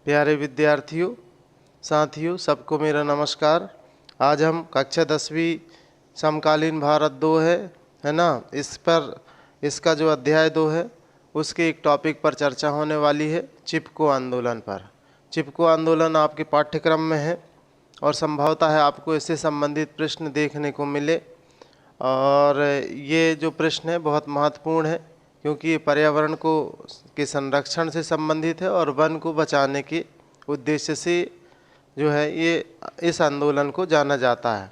प्यारे विद्यार्थियों, साथियों, सबको मेरा नमस्कार। आज हम कक्षा 10वीं समकालीन भारत 2 है ना, इस पर इसका जो अध्याय 2 है उसके एक टॉपिक पर चर्चा होने वाली है, चिपको आंदोलन पर। चिपको आंदोलन आपके पाठ्यक्रम में है और संभवतः है आपको इससे संबंधित प्रश्न देखने को मिले। और ये जो प्रश्न है बहुत महत्वपूर्ण है क्योंकि ये पर्यावरण को के संरक्षण से संबंधित है और वन को बचाने के उद्देश्य से जो है ये इस आंदोलन को जाना जाता है।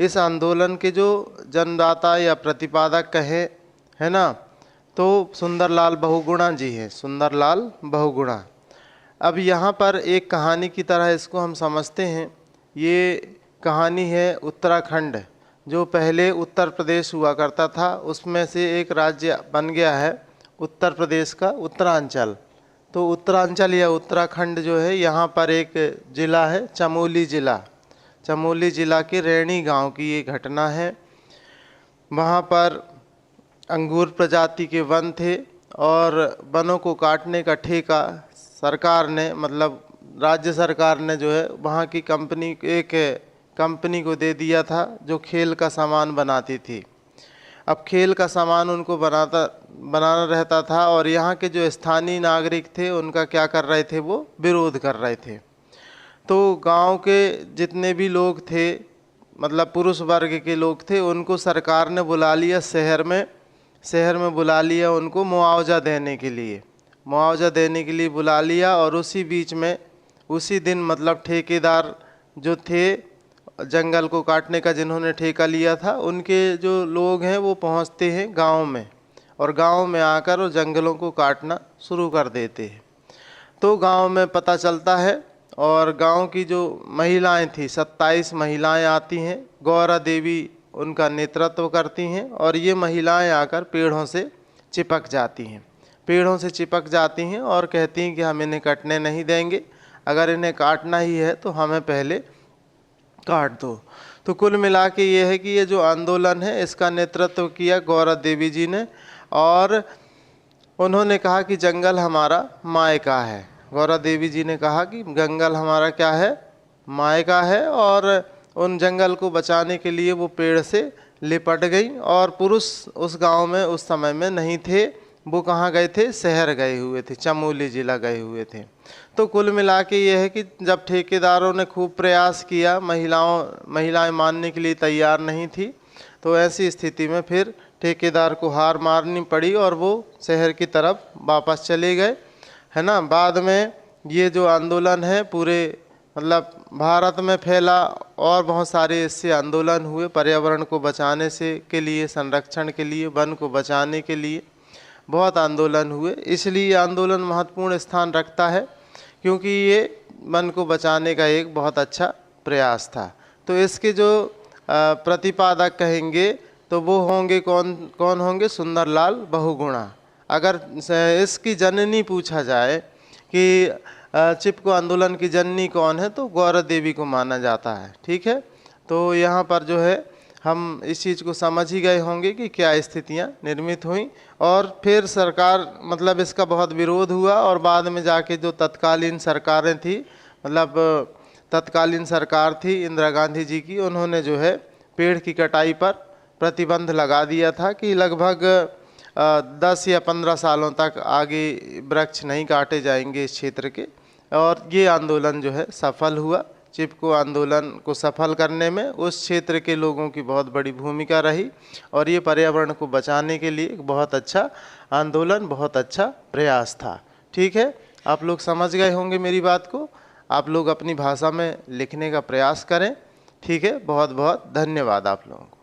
इस आंदोलन के जो जन्मदाता या प्रतिपादक कहें है ना, तो सुंदरलाल बहुगुणा जी हैं, सुंदरलाल बहुगुणा। अब यहाँ पर एक कहानी की तरह इसको हम समझते हैं। ये कहानी है उत्तराखंड, जो पहले उत्तर प्रदेश हुआ करता था, उसमें से एक राज्य बन गया है उत्तर प्रदेश का उत्तरांचल। तो उत्तरांचल या उत्तराखंड जो है, यहाँ पर एक ज़िला है चमोली ज़िला। चमोली ज़िला के रैणी गांव की ये घटना है। वहाँ पर अंगूर प्रजाति के वन थे और वनों को काटने का ठेका सरकार ने, मतलब राज्य सरकार ने जो है वहाँ की कंपनी को दे दिया था जो खेल का सामान बनाती थी। अब खेल का सामान उनको बनाना रहता था और यहाँ के जो स्थानीय नागरिक थे उनका क्या कर रहे थे, वो विरोध कर रहे थे। तो गांव के जितने भी लोग थे, मतलब पुरुष वर्ग के लोग थे, उनको सरकार ने बुला लिया शहर में बुला लिया उनको मुआवजा देने के लिए बुला लिया। और उसी बीच में उसी दिन मतलब ठेकेदार जो थे जंगल को काटने का, जिन्होंने ठेका लिया था, उनके जो लोग हैं वो पहुंचते हैं गांव में और गांव में आकर वो जंगलों को काटना शुरू कर देते हैं। तो गांव में पता चलता है और गांव की जो महिलाएं थी, 27 महिलाएं आती हैं, गौरा देवी उनका नेतृत्व करती हैं और ये महिलाएं आकर पेड़ों से चिपक जाती हैं और कहती हैं कि हम इन्हें कटने नहीं देंगे, अगर इन्हें काटना ही है तो हमें पहले काट दो। तो कुल मिला के ये है कि ये जो आंदोलन है इसका नेतृत्व किया गौरा देवी जी ने और उन्होंने कहा कि जंगल हमारा मायका है। गौरा देवी जी ने कहा कि जंगल हमारा क्या है, मायका है। और उन जंगल को बचाने के लिए वो पेड़ से लिपट गई और पुरुष उस गांव में उस समय में नहीं थे। वो कहाँ गए थे, शहर गए हुए थे, चमोली ज़िला गए हुए थे। तो कुल मिला के ये है कि जब ठेकेदारों ने खूब प्रयास किया, महिलाएं मानने के लिए तैयार नहीं थी, तो ऐसी स्थिति में फिर ठेकेदार को हार मारनी पड़ी और वो शहर की तरफ वापस चले गए, है ना। बाद में ये जो आंदोलन है पूरे मतलब भारत में फैला और बहुत सारे इससे आंदोलन हुए, पर्यावरण को बचाने के लिए, संरक्षण के लिए, वन को बचाने के लिए बहुत आंदोलन हुए। इसलिए ये आंदोलन महत्वपूर्ण स्थान रखता है क्योंकि ये वन को बचाने का एक बहुत अच्छा प्रयास था। तो इसके जो प्रतिपादक कहेंगे तो वो होंगे कौन होंगे, सुंदरलाल बहुगुणा। अगर इसकी जननी पूछा जाए कि चिपको आंदोलन की जननी कौन है, तो गौरा देवी को माना जाता है। ठीक है, तो यहाँ पर जो है हम इस चीज़ को समझ ही गए होंगे कि क्या स्थितियाँ निर्मित हुई और फिर सरकार मतलब इसका बहुत विरोध हुआ और बाद में जाके जो तत्कालीन सरकारें थी, मतलब तत्कालीन सरकार थी इंदिरा गांधी जी की, उन्होंने जो है पेड़ की कटाई पर प्रतिबंध लगा दिया था कि लगभग 10 या 15 सालों तक आगे वृक्ष नहीं काटे जाएंगे इस क्षेत्र के। और ये आंदोलन जो है सफल हुआ। चिपको आंदोलन को सफल करने में उस क्षेत्र के लोगों की बहुत बड़ी भूमिका रही और ये पर्यावरण को बचाने के लिए एक बहुत अच्छा आंदोलन, बहुत अच्छा प्रयास था। ठीक है, आप लोग समझ गए होंगे मेरी बात को। आप लोग अपनी भाषा में लिखने का प्रयास करें। ठीक है, बहुत बहुत धन्यवाद आप लोगों को।